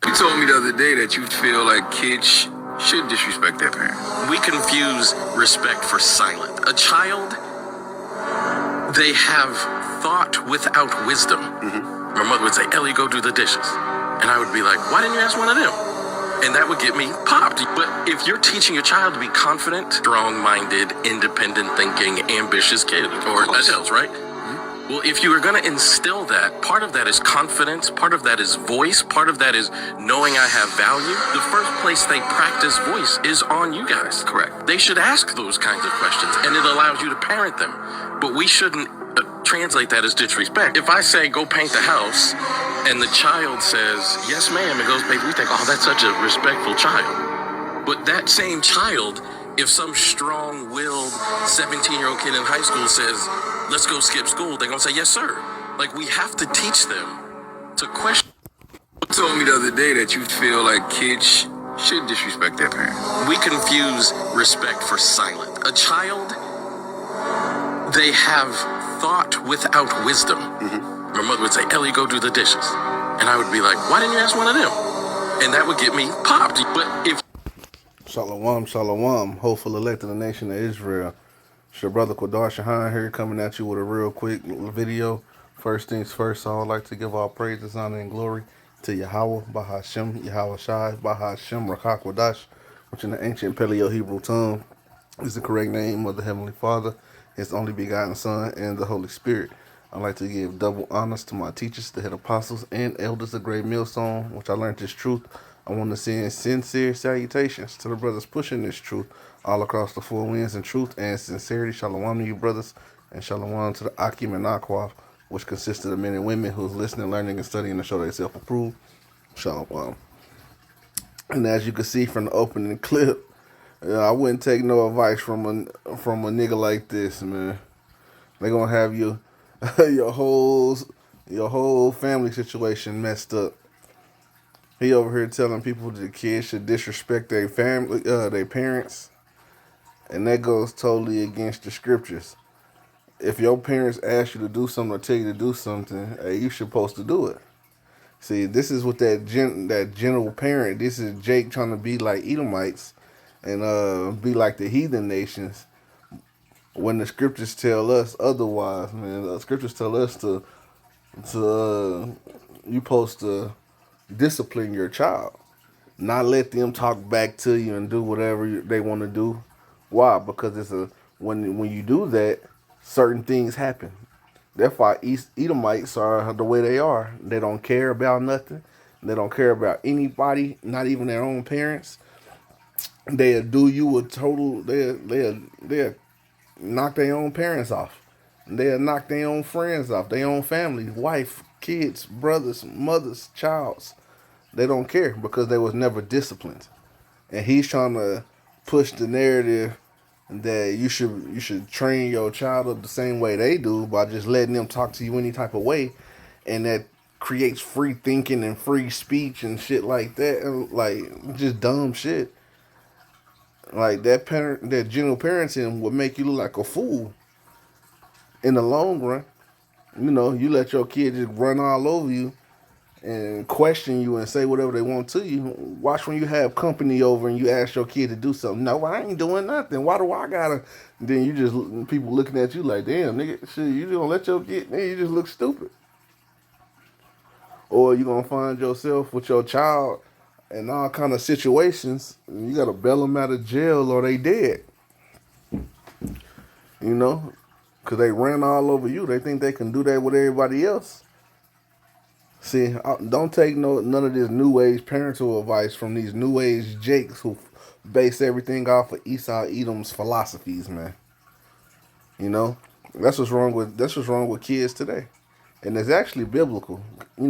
You told me the other day that you feel like kids should disrespect their parents. We confuse respect for silent. A child, they have thought without wisdom. My mother would say, Ellie, go do the dishes. And I would be like, why didn't you ask one of them? And that would get me popped. But if you're teaching your child to be confident, strong-minded, independent thinking, ambitious kid, or adults, right? Well, if you are going to instill that, part of that is confidence, part of that is voice, part of that is knowing I have value. The first place they practice voice is on you guys. Correct. They should ask those kinds of questions, and it allows you to parent them. But we shouldn't translate that as disrespect. If I say, go paint the house, and the child says, yes, ma'am, and goes paint, we think, oh, that's such a respectful child. But that same child, if some strong-willed 17-year-old kid in high school says, let's go skip school, they're going to say, yes, sir. Like, we have to teach them to question. You told me the other day that you feel like kids should disrespect their parents. We confuse respect for silent. A child, they have thought without wisdom. My mother would say, Ellie, go do the dishes. And I would be like, why didn't you ask one of them? And that would get me popped. But if Shalom, shalom, hopeful elect of the nation of Israel. It's your brother Qadar Shahan here, coming at you with a real quick video. First things first, I would like to give all praises, honor, and glory to Yahweh, Bahashem, Yahweh Shai, Bahashem, Rakak Wadash, which in the ancient Paleo-Hebrew tongue is the correct name of the Heavenly Father, His only begotten Son, and the Holy Spirit. I'd like to give double honors to my teachers, the head apostles, and elders of Great Millstone, which I learned this truth. I want to send sincere salutations to the brothers pushing this truth all across the four winds in truth and sincerity. Shalom to you, brothers, and shalom to the Akim and Akwaf, which consists of the men and women who's listening, learning, and studying to show they self-approved. Shalom. And as you can see from the opening clip, I wouldn't take no advice from a nigga like this, man. They gonna have you your whole family situation messed up. He over here telling people that the kids should disrespect their family, their parents, and that goes totally against the scriptures. If your parents ask you to do something or tell you to do something, hey, you supposed to do it. See, this is what that general parent. This is Jake trying to be like Edomites and be like the heathen nations. When the scriptures tell us otherwise, man, the scriptures tell us to you supposed to discipline your child, not let them talk back to you and do whatever they want to do. Why? Because when you do that, certain things happen. That's why Edomites are the way they are. They don't care about nothing. They don't care about anybody, not even their own parents. They'll do you a total. They'll knock their own parents off. They'll knock their own friends off, their own family, wife, kids, brothers, mothers, childs. They don't care because they was never disciplined. And he's trying to push the narrative that you should train your child up the same way they do by just letting them talk to you any type of way, and that creates free thinking and free speech and shit like that, and like just dumb shit. Like that general parenting would make you look like a fool in the long run. You know, you let your kid just run all over you and question you and say whatever they want to you. Watch when you have company over and you ask your kid to do something. No, I ain't doing nothing. Why do I gotta? Then you just people looking at you like, damn, nigga, shit, you just gonna let your kid? Man, you just look stupid. Or you gonna find yourself with your child in all kind of situations, and you gotta bail them out of jail or they dead. You know, because they ran all over you. They think they can do that with everybody else. See, don't take none of this new age parental advice from these new age jakes who base everything off of Esau Edom's philosophies, man. You know, that's what's wrong with kids today, and it's actually biblical. You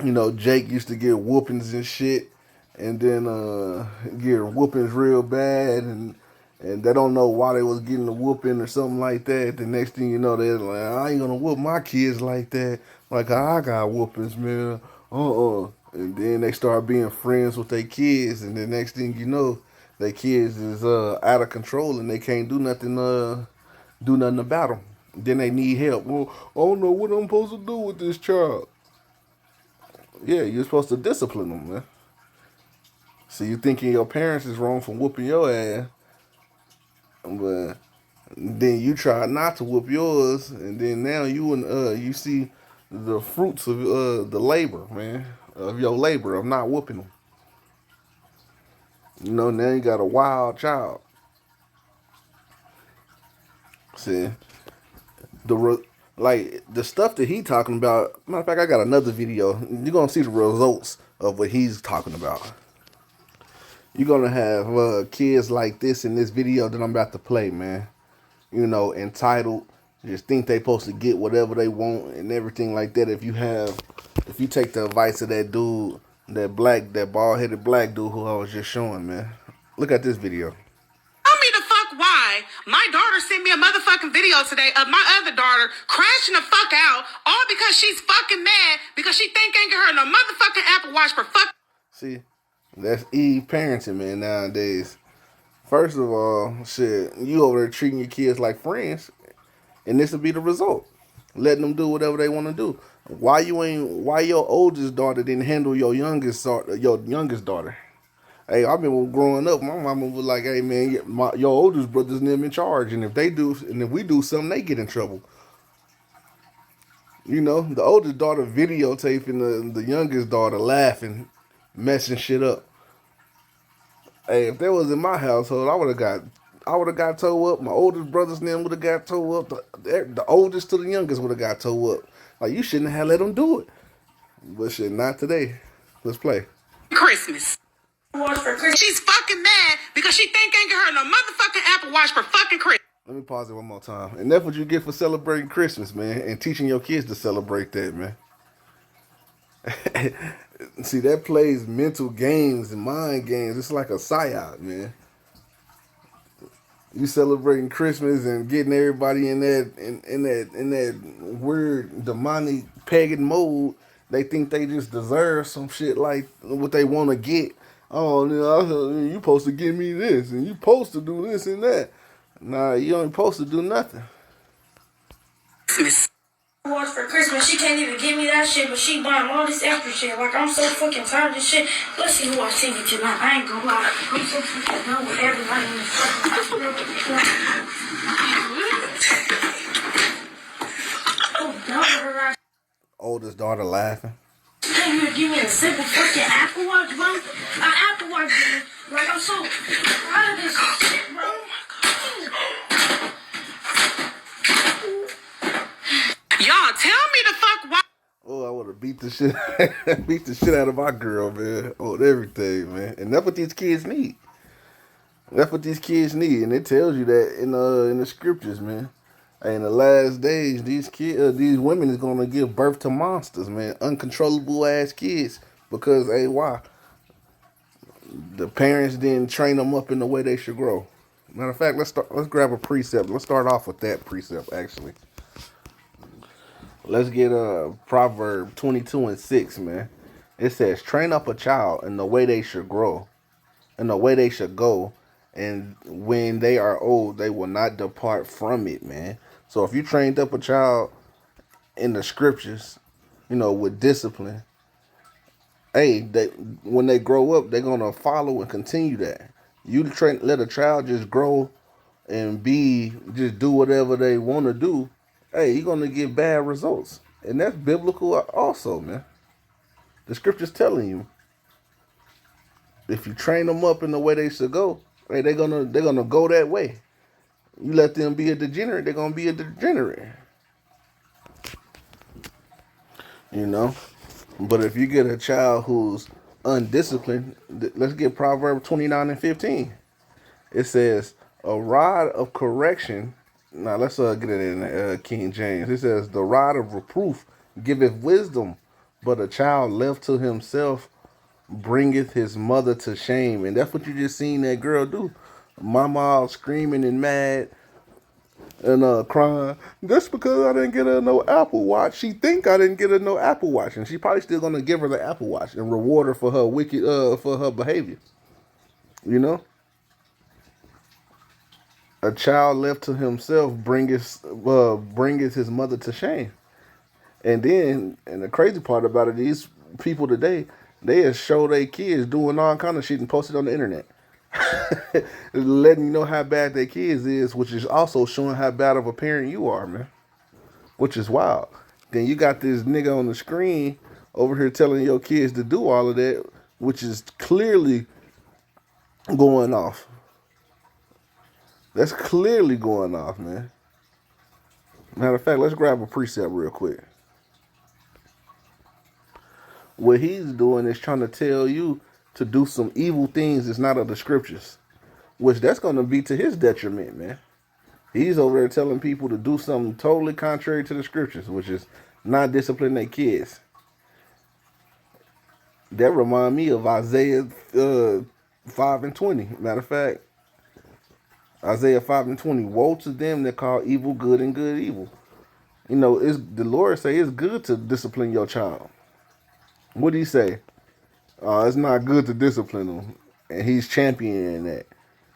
know, Jake used to get whoopings and shit, and then get whoopings real bad, and they don't know why they was getting the whooping or something like that. The next thing you know, they're like, I ain't gonna whoop my kids like that. Like I got whoopings, man. And then they start being friends with their kids, and the next thing you know, their kids is out of control and they can't do nothing about them. Then they need help. Well, I don't know what I'm supposed to do with this child. Yeah, you're supposed to discipline them, man. So you thinking your parents is wrong for whooping your ass, but then you try not to whoop yours, and then now you see the fruits of the labor, man, of your labor of not whooping them. You know, now you got a wild child. See, like the stuff that he talking about. Matter of fact, I got another video. You're gonna see the results of what he's talking about. You're gonna have kids like this in this video that I'm about to play, man. You know, entitled, just think they supposed to get whatever they want and everything like that. If you take the advice of that dude, that bald headed black dude who I was just showing, man. Look at this video. Tell me the fuck why my daughter sent me a motherfucking video today of my other daughter crashing the fuck out, all because she's fucking mad because she think ain't get her no motherfucking Apple Watch for fuck. See, that's Eve parenting, man, nowadays. First of all, shit, you over there treating your kids like friends, and this will be the result. Letting them do whatever they want to do. Why your oldest daughter didn't handle your youngest daughter? Hey, I remember growing up, my mama was like, "Hey, man, your oldest brother's them in charge, and if we do something, they get in trouble." You know, the oldest daughter videotaping the youngest daughter laughing, messing shit up. Hey, if that was in my household, I would have got towed up. My oldest brothers and them would have got towed up. The oldest to the youngest would have got towed up. Like, you shouldn't have let them do it. But shit, not today. Let's play. Christmas. She's fucking mad because she think ain't get her no motherfucking Apple Watch for fucking Christmas. Let me pause it one more time. And that's what you get for celebrating Christmas, man, and teaching your kids to celebrate that, man. See, that plays mental games and mind games. It's like a psyop, man. You celebrating Christmas and getting everybody in that weird demonic pagan mode. They think they just deserve some shit like what they want to get. Oh, you supposed to give me this, and you supposed to do this and that. Nah, you ain't supposed to do nothing. Watch for Christmas, she can't even give me that shit, but she buying all this extra shit. Like, I'm so fucking tired of this shit. Let's see who I see with tonight. I ain't gonna lie. I'm so fucking done with everybody in this fucking house. Oh, done with her ass. Oldest daughter laughing. Can't even give me a simple fucking Apple Watch, bro. An Apple Watch, bro. Like, I'm so tired of this shit, bro. Y'all tell me the fuck why. Oh, I would have beat the shit out of my girl, man. On everything, man. And that's what these kids need. That's what these kids need, and it tells you that in the scriptures, man. In the last days, these women is gonna give birth to monsters, man, uncontrollable ass kids. Because why? The parents didn't train them up in the way they should grow. Matter of fact, let's grab a precept. Let's start off with that precept, actually. Let's get Proverb 22:6, man. It says, "Train up a child in the way they should grow, in the way they should go, and when they are old, they will not depart from it," man. So if you trained up a child in the scriptures, with discipline, when they grow up, they're gonna follow and continue that. You let a child just grow and just do whatever they want to do. You're gonna get bad results, and that's biblical also, man. The scripture's telling you, if you train them up in the way they should go, they're gonna go that way. You let them be a degenerate, they're gonna be a degenerate. But if you get a child who's undisciplined, let's get Proverbs 29:15. It says, "A rod of correction." Now let's get it in King James. It says, "The rod of reproof giveth wisdom, but a child left to himself bringeth his mother to shame." And that's what you just seen that girl do. Mama all screaming and mad and crying. That's because I didn't get her no Apple Watch. She think I didn't get her no Apple Watch, and she probably still gonna give her the Apple Watch and reward her for her for her behavior. A child left to himself bringeth his mother to shame. And the crazy part about it is, people today, they show their kids doing all kind of shit and post it on the internet. Letting you know how bad their kids is, which is also showing how bad of a parent you are, man. Which is wild. Then you got this nigga on the screen over here telling your kids to do all of that, which is clearly going off. That's clearly going off, man. Matter of fact, let's grab a precept real quick. What he's doing is trying to tell you to do some evil things that's not of the scriptures, which that's going to be to his detriment, man. He's over there telling people to do something totally contrary to the scriptures, which is not discipline their kids. That remind me of Isaiah 5:20. Matter of fact, Isaiah 5:20. Woe to them that call evil good and good evil. You know, the Lord say it's good to discipline your child. What did he say? It's not good to discipline them. And he's championing that.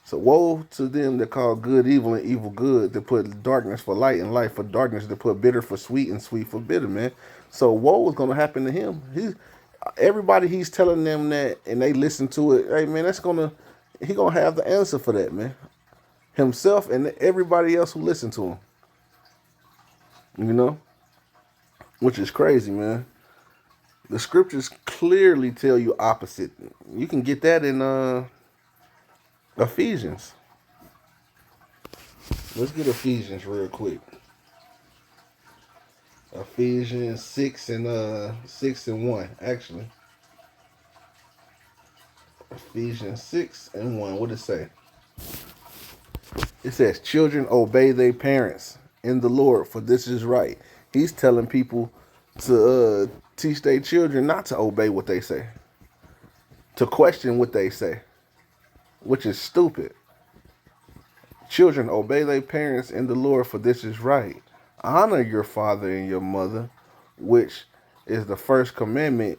So woe to them that call good evil and evil good, that put darkness for light and light for darkness, that put bitter for sweet and sweet for bitter, man. So woe is going to happen to him. Everybody he's telling them that and they listen to it, hey, man, he's going to have the answer for that, man. Himself and everybody else who listen to him. You know? Which is crazy, man. The scriptures clearly tell you opposite. You can get that in Ephesians. Let's get Ephesians real quick. Ephesians 6 and 1, actually. Ephesians 6 and 1. What does it say? It says, children, obey their parents in the Lord, for this is right. He's telling people to teach their children not to obey what they say, to question what they say, which is stupid. Children, obey their parents in the Lord, for this is right. Honor your father and your mother, which is the first commandment,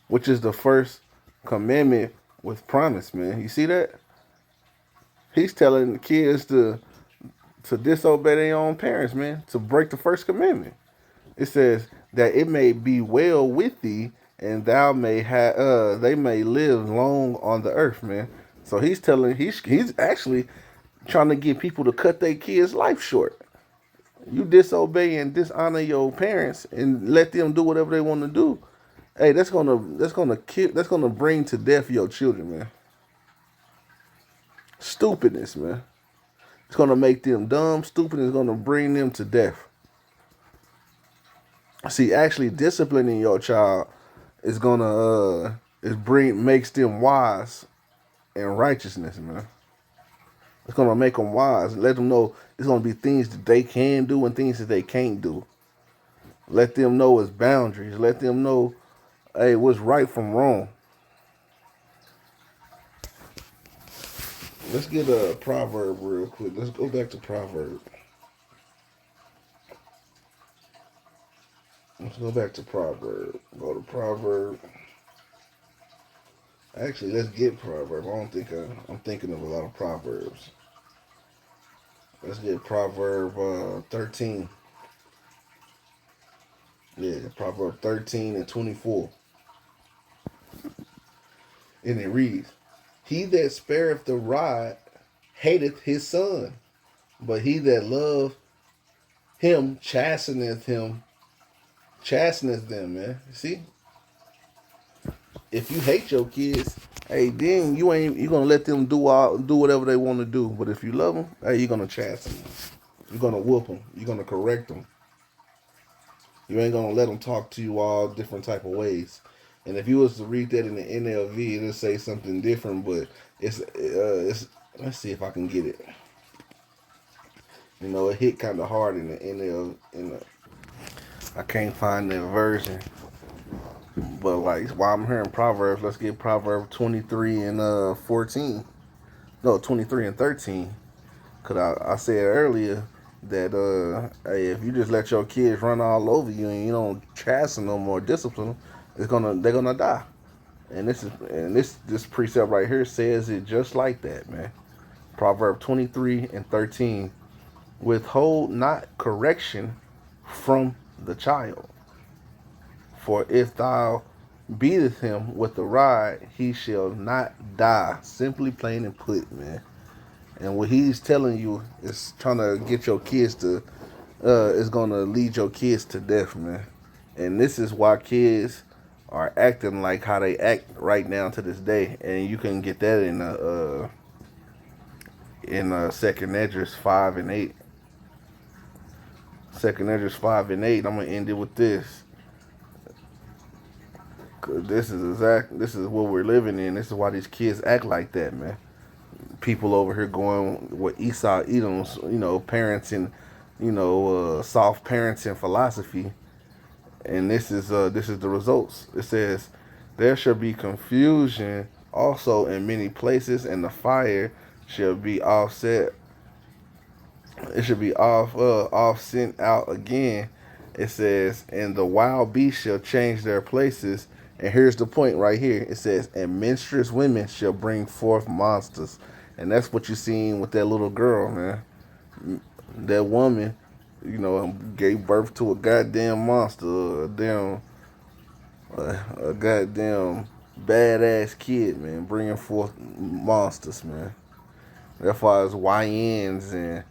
with promise, man. You see that? He's telling the kids to disobey their own parents, man, to break the first commandment. It says that it may be well with thee, and they may live long on the earth, man. So he's actually trying to get people to cut their kids' life short. You disobey and dishonor your parents and let them do whatever they want to do. Hey, that's gonna bring to death your children, man. Stupidness, man. It's gonna make them dumb. Stupid is gonna bring them to death. See, actually disciplining your child is gonna makes them wise in righteousness, man. It's gonna make them wise. Let them know it's gonna be things that they can do and things that they can't do. Let them know its boundaries. Let them know, hey, what's right from wrong. Let's get a proverb real quick. Let's go back to proverb. Let's go back to proverb. Go to proverb. Actually, let's get proverb. I'm thinking of a lot of proverbs. Let's get proverb 13. Yeah, proverb 13 and 24. And it reads, he that spareth the rod hateth his son, but he that loveth him chasteneth them, man. See? If you hate your kids, hey, then you're gonna let them do whatever they want to do. But if you love them, hey, you're gonna chasten them. You're gonna whoop them. You're gonna correct them. You ain't gonna let them talk to you all different type of ways. And if you was to read that in the NLV, it'll say something different. But it's let's see if I can get it. You know, it hit kind of hard in the NL. I can't find that version. But like while I'm hearing Proverbs, let's get Proverbs 23 and 14. No, 23 and 13. Cause I said earlier that hey, if you just let your kids run all over you and you don't chasten them or discipline them, they're gonna die. And this precept right here says it just like that, man. Proverbs 23 and 13. Withhold not correction from the child, For if thou beateth him with the rod, he shall not die. Simply plain and put, man. And what he's telling you is trying to get your kids to, is going to lead your kids to death, man. And this is why kids are acting like how they act right now to this day. And you can get that in 2 Esdras 5 and 8. 2 Esdras 5 and 8. I'm gonna end it with this. Cause this is what we're living in. This is why these kids act like that, man. People over here going with Esau Edom's, parenting, soft parenting philosophy. And this is the results. It says, there shall be confusion also in many places, and the fire shall be offset. It should be off sent out again. It says, and the wild beasts shall change their places. And here's the point right here. It says, and menstruous women shall bring forth monsters. And that's what you're seeing with that little girl, man. That woman, gave birth to a goddamn monster, a goddamn badass kid, man, bringing forth monsters, man. That's why it's YNs and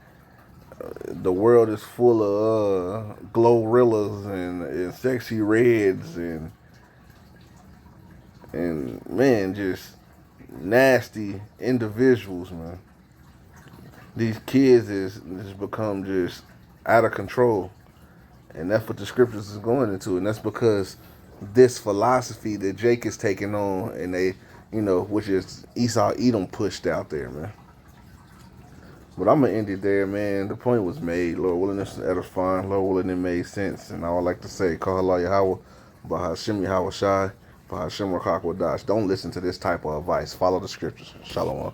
the world is full of glorrillas and sexy reds and man, just nasty individuals, man. These kids is become just out of control, and that's what the scriptures is going into, and that's because this philosophy that Jake is taking on, and they, which is Esau Edom pushed out there, man. But I'm gonna end it there, man. The point was made. Lord willing, this is edifying. Lord willing, it made sense, and I would like to say, call Allah Yahweh, Bahashim Yahweh Shai, Bahashim Rakak Wadash. Don't listen to this type of advice. Follow the scriptures. Shalom.